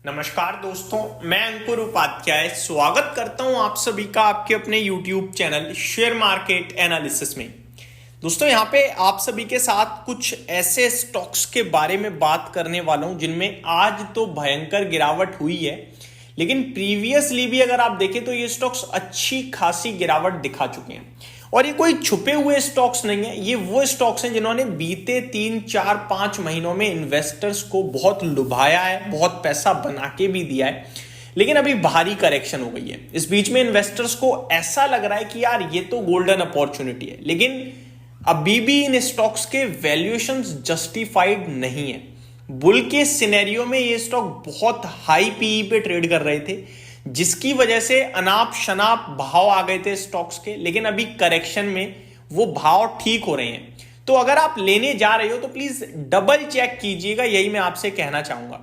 नमस्कार दोस्तों, मैं अंकुर उपाध्याय स्वागत करता हूं आप सभी का आपके अपने YouTube channel share market analysis में। दोस्तों यहाँ पे आप सभी के साथ कुछ ऐसे स्टॉक्स के बारे में बात करने वाला हूं जिनमें आज तो भयंकर गिरावट हुई है, लेकिन प्रीवियसली भी अगर आप देखें तो ये स्टॉक्स अच्छी खासी गिरावट दिखा चुके हैं। और ये कोई छुपे हुए स्टॉक्स नहीं है, ये वो स्टॉक्स हैं जिन्होंने बीते 3-4-5 महीनों में इन्वेस्टर्स को बहुत लुभाया है, बहुत पैसा बना के भी दिया है, लेकिन अभी भारी करेक्शन हो गई है। इस बीच में इन्वेस्टर्स को ऐसा लग रहा है कि यार ये तो गोल्डन अपॉर्चुनिटी है, लेकिन अभी भी इन स्टॉक्स के वैल्यूएशंस जस्टिफाइड नहीं है। बुल के सिनेरियो में ये स्टॉक बहुत हाई पीई पे ट्रेड कर रहे थे, जिसकी वजह से अनाप शनाप भाव आ गए थे स्टॉक्स के, लेकिन अभी करेक्शन में वो भाव ठीक हो रहे हैं। तो अगर आप लेने जा रहे हो तो प्लीज डबल चेक कीजिएगा, यही मैं आपसे कहना चाहूंगा।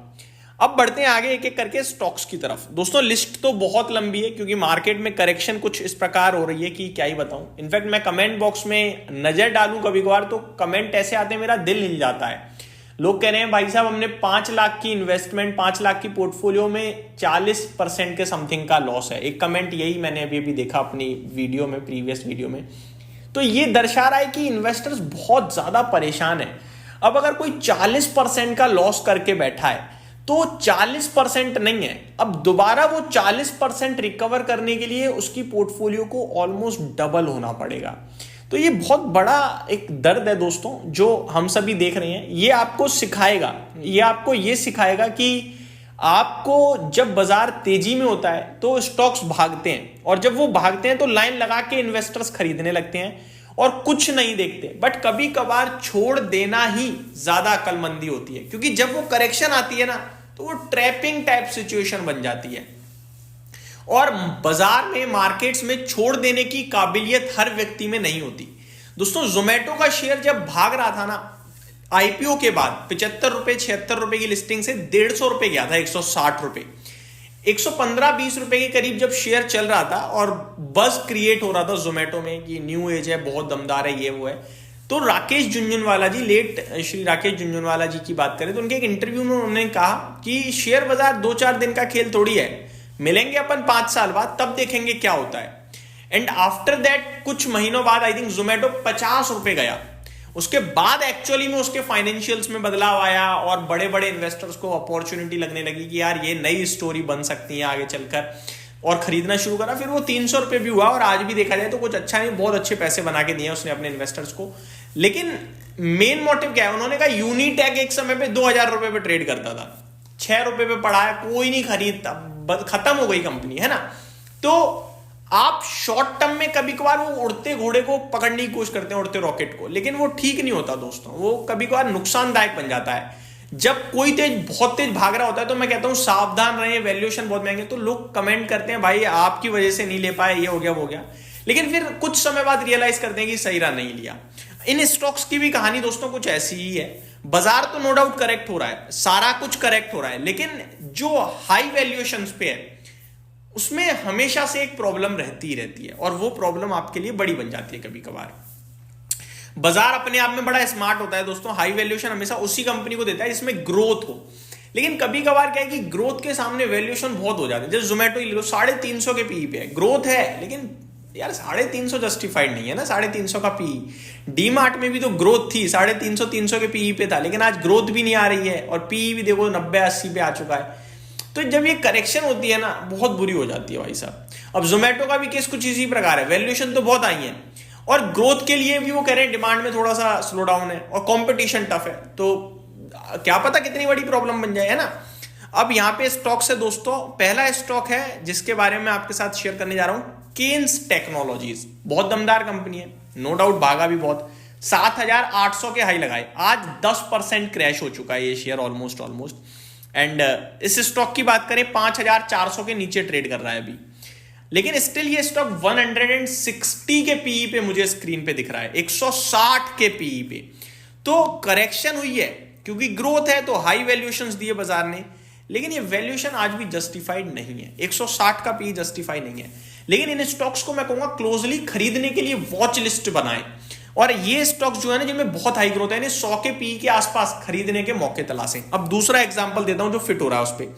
अब बढ़ते हैं आगे एक एक करके स्टॉक्स की तरफ। दोस्तों लिस्ट तो बहुत लंबी है क्योंकि मार्केट में करेक्शन कुछ इस प्रकार हो रही है कि क्या ही बताऊं। इनफैक्ट मैं कमेंट बॉक्स में नजर डालूं कभी कभार तो कमेंट ऐसे आते हैं मेरा दिल हिल जाता है। लोग कह रहे हैं भाई साहब हमने 5 लाख की इन्वेस्टमेंट, 5 लाख की पोर्टफोलियो में 40% के समथिंग का लॉस है। एक कमेंट यही मैंने अभी देखा अपनी वीडियो में, प्रीवियस वीडियो में। तो ये दर्शा रहा है कि इन्वेस्टर्स बहुत ज्यादा परेशान है। अब अगर कोई 40% का लॉस करके बैठा है तो 40% नहीं है, अब दोबारा वो 40% रिकवर करने के लिए उसकी पोर्टफोलियो को ऑलमोस्ट डबल होना पड़ेगा। तो ये बहुत बड़ा एक दर्द है दोस्तों जो हम सभी देख रहे हैं। ये आपको सिखाएगा कि आपको जब बाजार तेजी में होता है तो स्टॉक्स भागते हैं, और जब वो भागते हैं तो लाइन लगा के इन्वेस्टर्स खरीदने लगते हैं और कुछ नहीं देखते। बट कभी कभार छोड़ देना ही ज्यादा अक्लमंदी होती है, क्योंकि जब वो करेक्शन आती है ना तो वो ट्रैपिंग टाइप सिचुएशन बन जाती है, और बाजार में, मार्केट्स में छोड़ देने की काबिलियत हर व्यक्ति में नहीं होती। दोस्तों जोमेटो का शेयर जब भाग रहा था ना आईपीओ के बाद 75 रुपए 76 रुपए की लिस्टिंग से 150 रुपए गया था, 160 रुपए, 115-20 रुपए के करीब जब शेयर चल रहा था और बस क्रिएट हो रहा था जोमेटो में कि न्यू एज है, बहुत दमदार है, ये वो है। तो राकेश झुनझुनवाला जी, लेट श्री राकेश झुनझुनवाला जी की बात करें तो उनके एक इंटरव्यू में उन्होंने कहा कि शेयर बाजार 2-4 दिन का खेल थोड़ी है, मिलेंगे अपन 5 साल बाद, तब देखेंगे क्या होता है। एंड आफ्टर दैट कुछ महीनों बाद आई थिंक जोमेटो 50 रुपए गया। उसके बाद एक्चुअली में उसके फाइनेंशियल्स में बदलाव आया और बड़े बड़े इन्वेस्टर्स को अपॉर्चुनिटी लगने लगी कि यार ये नई स्टोरी बन सकती है आगे चलकर, और खरीदना शुरू करा। फिर वो 300 रुपए भी हुआ, और आज भी देखा जाए तो कुछ अच्छा नहीं, बहुत अच्छे पैसे बना के दिए उसने अपने इन्वेस्टर्स को। लेकिन मेन मोटिव क्या है, उन्होंने कहा यूनिटैक एक समय पे 2000 रुपए पे ट्रेड करता था, 6 रुपए पे पड़ा है, कोई नहीं खरीदता, खत्म हो गई कंपनी, है ना। तो आप शॉर्ट टर्म में कभी कभार वो उड़ते घोड़े को पकड़ने की कोशिश करते हैं, उड़ते रॉकेट को, लेकिन वो ठीक नहीं होता दोस्तों, वो कभी कभार नुकसानदायक बन जाता है। जब कोई बहुत तेज भाग रहा होता है तो मैं कहता हूं सावधान रहें, वैल्यूएशन बहुत महंगे। तो लोग कमेंट करते हैं भाई आपकी वजह से नहीं ले पाए, ये हो गया वो हो गया, लेकिन फिर कुछ समय बाद रियलाइज करते हैं कि सही रहा नहीं लिया। इन स्टॉक्स की भी कहानी दोस्तों कुछ ऐसी ही है। बाजार तो नो डाउट करेक्ट हो रहा है, सारा कुछ करेक्ट हो रहा है, लेकिन जो हाई वैल्यूएशंस पे है उसमें हमेशा से एक प्रॉब्लम रहती है, और वो प्रॉब्लम आपके लिए बड़ी बन जाती है कभी कभार। बाजार अपने आप में बड़ा स्मार्ट होता है दोस्तों, हाई वैल्यूएशन हमेशा उसी कंपनी को देता है जिसमें ग्रोथ हो, लेकिन कभी कभार क्या है कि ग्रोथ के सामने वैल्यूएशन बहुत हो जाते हैं। जैसे जोमेटो ही लो, 350 के पीई पे है, ग्रोथ है, लेकिन यार 350 जस्टिफाइड नहीं है ना, 350 का पीई। डी मार्ट में भी तो ग्रोथ थी, 350 के पीई पे था, लेकिन आज ग्रोथ भी नहीं आ रही है और पीई भी देखो 90-80 पे आ चुका है। तो जब ये करेक्शन होती है ना बहुत बुरी हो जाती है भाई साहब। अब जोमेटो का भी केस कुछ इसी प्रकार है, वैल्यूएशन तो बहुत आई है और ग्रोथ के लिए भी वो कह रहे हैं डिमांड में थोड़ा सा स्लो डाउन है और कंपटीशन टफ है, तो क्या पता कितनी बड़ी प्रॉब्लम बन जाए, है ना। अब यहाँ पे स्टॉक्स है दोस्तों, पहला स्टॉक है जिसके बारे में आपके साथ शेयर करने जा रहा हूं, केन्स टेक्नोलॉजीज। बहुत दमदार कंपनी है, नो डाउट, भागा भी बहुत, 7800 के हाई लगाए, आज 10% क्रैश हो चुका है ये शेयर ऑलमोस्ट। एंड इस स्टॉक की बात करें 5400 के नीचे ट्रेड कर रहा है अभी, लेकिन स्टिल ये स्टॉक 160 के पीई पे मुझे स्क्रीन पे दिख रहा है, 160 के पीई पे। तो करेक्शन हुई है क्योंकि ग्रोथ है, तो हाई वैल्यूएशंस दिए बाजार ने, लेकिन ये वैल्यूएशन आज भी जस्टिफाइड नहीं है, 160 का पीई जस्टिफाइड नहीं है। लेकिन इन स्टॉक्स को मैं कहूंगा क्लोजली खरीदने के लिए वॉच लिस्ट बनाएं, और ये स्टॉक्स जो है ना जिनमें बहुत हाई ग्रोथ है, इन्हें 100 के पी के आसपास खरीदने के मौके तलाशें। अब दूसरा एग्जांपल देता हूं जो फिट हो रहा है उस पर।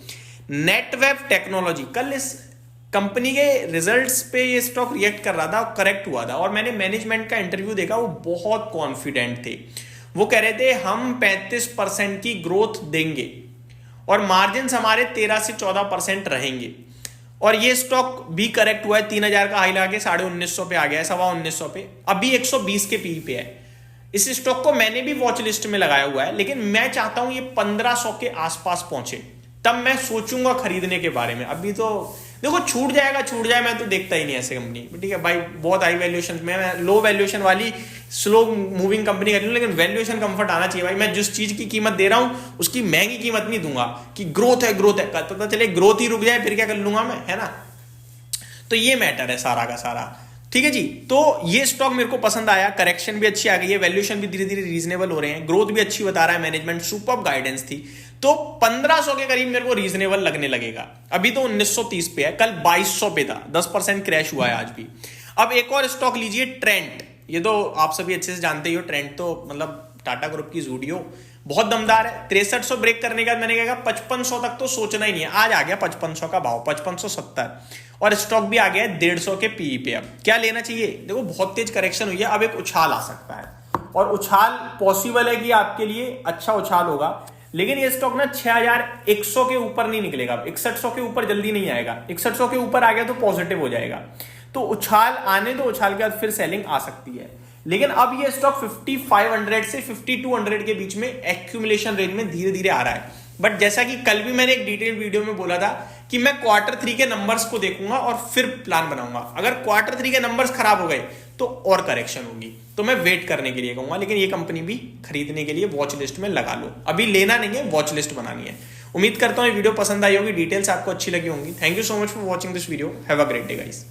नेटवेब टेक्नोलॉजी, कल इस कंपनी के रिजल्ट्स पे ये स्टॉक रिएक्ट कर रहा था और करेक्ट हुआ था, और मैंने मैनेजमेंट का इंटरव्यू देखा, वो बहुत कॉन्फिडेंट थे। वो कह रहे थे हम 35% की ग्रोथ देंगे और मार्जिन हमारे 13 से 14% रहेंगे। और ये स्टॉक भी करेक्ट हुआ है, 3000 का हाई लगा के 1950 पे आ गया है, 1950 पे, अभी 120 के पी पे है। इस स्टॉक को मैंने भी वॉच लिस्ट में लगाया हुआ है, लेकिन मैं चाहता हूं ये 1500 के आसपास पहुंचे, तब मैं सोचूंगा खरीदने के बारे में। अभी तो देखो छूट जाए, मैं तो देखता ही नहीं ऐसे कंपनी, ठीक है भाई, बहुत हाई वैल्यूएशन में, मैं लो वैल्यूएशन वाली स्लो मूविंग कंपनी कर लूं, लेकिन वैल्यूएशन कंफर्ट आना चाहिए भाई। मैं जिस चीज की कीमत दे रहा हूं उसकी महंगी कीमत नहीं दूंगा कि ग्रोथ है, पता चले ग्रोथ ही रुक जाए, फिर क्या कर लूंगा मैं, है ना। तो ये मैटर है सारा का सारा, ठीक है जी। तो ये स्टॉक मेरे को पसंद आया, करेक्शन भी अच्छी आ गई है, वैल्यूएशन भी धीरे धीरे रीजनेबल हो रहे हैं, ग्रोथ भी अच्छी बता रहा है मैनेजमेंट, सुपर गाइडेंस थी, तो 1500 के करीब मेरे को रीजनेबल लगने लगेगा। अभी तो 1930 पे है, कल 2200 पे था, 10% क्रैश हुआ है आज भी। अब एक और स्टॉक लीजिए, ट्रेंट। ये तो आप सभी अच्छे से जानते ही हो, ट्रेंट तो मतलब टाटा ग्रुप की ज़ूडियो बहुत दमदार है। 6300 ब्रेक करने के बाद मैंने कहा 5500 तक तो सोचना ही नहीं है, आज आ गया 5500 का भाव, 5570, और स्टॉक भी आ गया है 150 के पीई पे। अब क्या लेना चाहिए, देखो बहुत तेज करेक्शन हुई है, अब एक उछाल आ सकता है, और उछाल पॉसिबल है कि आपके लिए अच्छा उछाल होगा, लेकिन ये स्टॉक ना 6100 के ऊपर नहीं निकलेगा, 6100 के ऊपर जल्दी नहीं आएगा, 6100 के ऊपर आ गया तो पॉजिटिव हो जाएगा। तो उछाल आने दो, उछाल के बाद फिर सेलिंग आ सकती है। लेकिन अब ये स्टॉक 5500 से 5200 के बीच में एक्यूमुलेशन रेंज में धीरे धीरे आ रहा है। बट जैसा कि कल भी मैंने एक डिटेल वीडियो में बोला था कि मैं Q3 के नंबर्स को देखूंगा और फिर प्लान बनाऊंगा। अगर Q3 के नंबर्स खराब हो गए तो और करेक्शन होगी, तो मैं वेट करने के लिए कहूंगा। लेकिन ये कंपनी भी खरीदने के लिए वॉच लिस्ट में लगा लो, अभी लेना नहीं है, वॉच लिस्ट बनानी है। उम्मीद करता हूं ये वीडियो पसंद आई होगी, डिटेल्स आपको अच्छी लगी होंगी। Thank you so much for watching this video, have a great day guys.